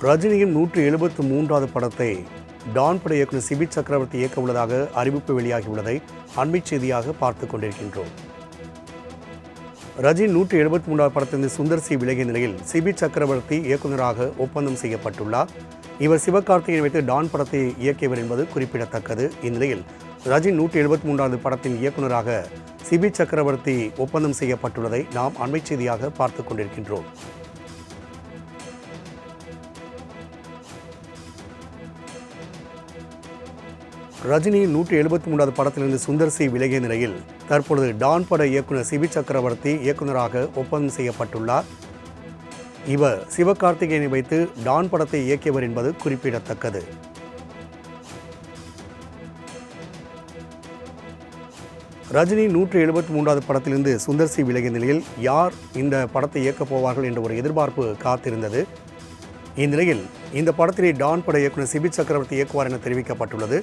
ரஜினியின் 173வது படத்தை டான் பட இயக்குநர் சிபி சக்கரவர்த்தி இயக்க உள்ளதாக அறிவிப்பு வெளியாகியுள்ளதை அண்மை செய்தியாக பார்த்துக் கொண்டிருக்கின்றோம். ரஜினி 173வது படத்திலிருந்து சுந்தர் சி விலகிய நிலையில் சிபி சக்கரவர்த்தி இயக்குநராக ஒப்பந்தம் செய்யப்பட்டுள்ளார். இவர் சிவகார்த்திகேயனை வைத்து டான் படத்தை இயக்கியவர் என்பது குறிப்பிடத்தக்கது. இந்நிலையில் ரஜினி 173வது படத்தின் இயக்குநராக சிபி சக்கரவர்த்தி ஒப்பந்தம் செய்யப்பட்டுள்ளதை நாம் அண்மை செய்தியாக பார்த்துக் கொண்டிருக்கின்றோம். ரஜினியின் 173வது படத்திலிருந்து சுந்தர் சி விலகிய நிலையில் தற்பொழுது டான் பட இயக்குநர் சிபி சக்கரவர்த்தி இயக்குநராக ஒப்பந்தம் செய்யப்பட்டுள்ளார். இவர் சிவகார்த்திகேயனை வைத்து டான் படத்தை இயக்கியவர் என்பது குறிப்பிடத்தக்கது. ரஜினி 173வது படத்திலிருந்து சுந்தர் சி விலகிய நிலையில் யார் இந்த படத்தை இயக்கப் போவார்கள் என்ற ஒரு எதிர்பார்ப்பு காத்திருந்தது. இந்நிலையில் இந்த படத்தினை டான் பட இயக்குநர் சிபி சக்கரவர்த்தி இயக்குவார் என தெரிவிக்கப்பட்டுள்ளது.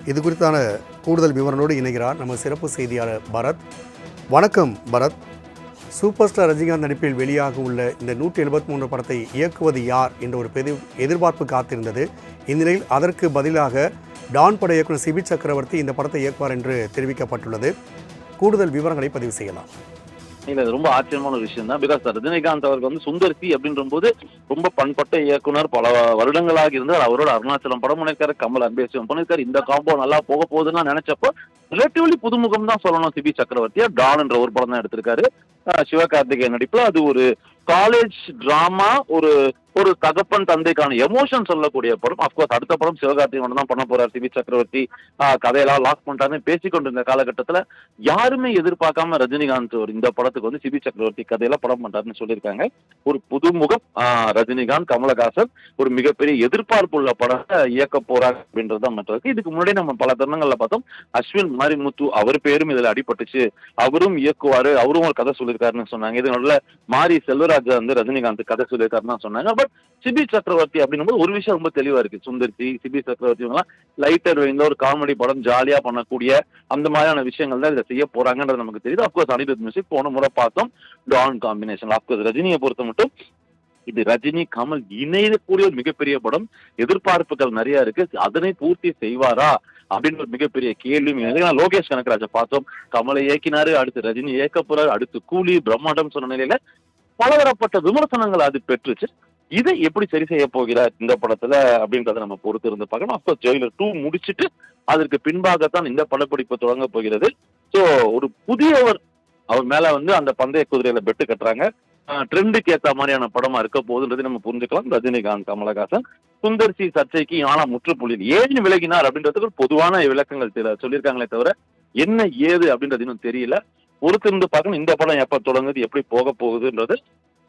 இது குறித்தான கூடுதல் விவரங்களோடு இணைகிறார் நம்ம சிறப்பு செய்தியாளர் பரத். வணக்கம் பரத். சூப்பர் ஸ்டார் ரஜினிகாந்த் நடிப்பில் வெளியாக உள்ள இந்த 173 படத்தை இயக்குவது யார் என்ற ஒரு எதிர்பார்ப்பு காத்திருந்தது. இந்நிலையில் அதற்கு பதிலாக டான் பட இயக்குநர் சிபி சக்கரவர்த்தி இந்த படத்தை இயக்குவார் என்று தெரிவிக்கப்பட்டுள்ளது. கூடுதல் விவரங்களை பதிவு செய்யலாம். இல்ல, இது ரொம்ப ஆச்சரியமான ஒரு விஷயம் தான். பிகாஸ் ரஜினிகாந்த் அவருக்கு வந்து சுந்தர் சி அப்படின்ற போது ரொம்ப பண்பட்ட இயக்குனர், பல வருடங்களாக இருந்தார். அவரோட அருணாச்சலம் படம் பண்ணிருக்காரு, கமல் அன்பேசிவம் பண்ணிருக்காரு. இந்த காம்போ நல்லா போக போகுதுன்னு நினைச்சப்போ ரிலேட்டிவ்லி புதுமுகம் தான் சொல்லணும். சிபி சக்கரவர்த்தியா டான் என்ற ஒரு படம் தான் எடுத்திருக்காரு சிவகார்த்திகேயன் நடிப்புல. அது ஒரு காலேஜ் டிராமா, ஒரு ஒரு தகப்பன் தந்தைக்கான எமோஷன் சொல்லக்கூடிய படம். அப்கோர்ஸ் அடுத்த படம் சிவகார்த்திகேயன் தான் பண்ண போறாரு. சிபி சக்கரவர்த்தி கதையெல்லாம் லாக் பண்ணிட்டாருன்னு பேசிக்கொண்டிருந்த காலகட்டத்துல யாருமே எதிர்பார்க்காம ரஜினிகாந்த் ஒரு இந்த படத்துக்கு வந்து சிபி சக்கரவர்த்தி கதையெல்லாம் படம் பண்றாருன்னு சொல்லியிருக்காங்க. ஒரு புதுமுகம் ரஜினிகாந்த், கமலஹாசன் ஒரு மிகப்பெரிய எதிர்பார்ப்பு உள்ள படத்தை இயக்க போறாங்க அப்படின்றதுதான் மற்றது. இதுக்கு முன்னாடி நம்ம பல தருணங்கள்ல பார்த்தோம். அஸ்வின் மாரிமுத்து அவர் பேரும் இதுல அடிபட்டுச்சு, அவரும் இயக்குவாரு, அவரும் ஒரு கதை சொல்லியிருக்காருன்னு சொன்னாங்க. இது நல்ல மாரி செல்வராஜ் வந்து ரஜினிகாந்த் கதை சொல்லியிருக்காருன்னு சொன்னாங்க. பட் சிபி சக்கரவர்த்தி அப்படின்னும் ஒரு விஷயம் ரொம்ப தெளிவா இருக்கு. சுந்தர் சி, சிபி சக்கரவர்த்தி இவங்கலாம் லைட்டர் வைந்த ஒரு காமெடி படம், ஜாலியா பண்ணக்கூடிய அந்த மாதிரியான விஷயங்கள் தான் இதை செய்ய போறாங்கன்றது நமக்கு தெரியுது. அப்கோர்ஸ் அனிருத் மியூசிக் போன முறை பார்த்தோம் டான் காம்பினேஷன். அப்கோர்ஸ் ரஜினியை பொறுத்த மட்டும் இது ரஜினி கமல் இணையக்கூடிய ஒரு மிகப்பெரிய படம். எதிர்பார்ப்புகள் நிறைய இருக்கு. அதனை பூர்த்தி செய்வாரா அப்படின்னு ஒரு மிகப்பெரிய கேள்வி. லோகேஷ் கனகராஜை பார்த்தோம், கமலை இயக்கினாரு, அடுத்து ரஜினி இயக்க போறாரு, அடுத்து கூலி பிரம்மாண்டம் சொன்ன நிலையில பலதரப்பட்ட விமர்சனங்கள் அது பெற்றுச்சு. இதை எப்படி சரி செய்ய போகிறார் இந்த படத்துல அப்படின்றத நம்ம பொறுத்து இருந்து பார்க்கணும். அப்கோர்ஸ் ஜெயிலர் 2 முடிச்சுட்டு அதற்கு பின்பாகத்தான் இந்த படப்பிடிப்பு தொடங்க போகிறது. ஸோ ஒரு புதியவர் அவர் மேல வந்து அந்த பந்தய குதிரையில பெட்டு கட்டுறாங்க. ட்ரெண்டுக்கு ஏற்ற மாதிரியான படமா இருக்க போகுதுன்றது நம்ம புரிஞ்சுக்கலாம். ரஜினிகாந்த், கமலஹாசன். சுந்தர் சி சர்ச்சைக்கு ஆனா முற்றுப்புள்ளி ஏன் விலகினார் அப்படின்றதுக்கு பொதுவான விளக்கங்கள் சொல்லியிருக்காங்களே தவிர என்ன ஏது அப்படின்றது இன்னும் தெரியல. பொறுத்திருந்து பார்க்கணும். இந்த படம் எப்ப தொடங்குது, எப்படி போக போகுதுன்றது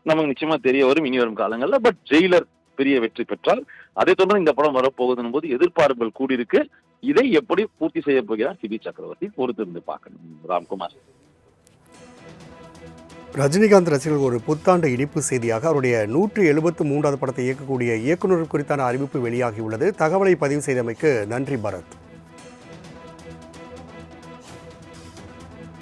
நமக்கு நிச்சயமா தெரிய வரும் இனி வரும் காலங்கள்ல. பட் ஜெயிலர் பெரிய வெற்றி பெற்றால் அதை தொடர்ந்து இந்த படம் வரப்போகுதுன்னு போது எதிர்பார்ப்புகள் கூடியிருக்கு. இதை எப்படி பூர்த்தி செய்ய போகிறார் சிபி சக்கரவர்த்தி, பொறுத்திருந்து பார்க்கணும். ராம்குமார். ரஜினிகாந்த் ரசிகர்கள் ஒரு புத்தாண்டு இனிப்பு செய்தியாக அவருடைய 173வது படத்தை இயக்கக்கூடிய இயக்குநர் குறித்தான அறிவிப்பு வெளியாகியுள்ளது. தகவலை பதிவு செய்தமைக்கு நன்றி பரத்.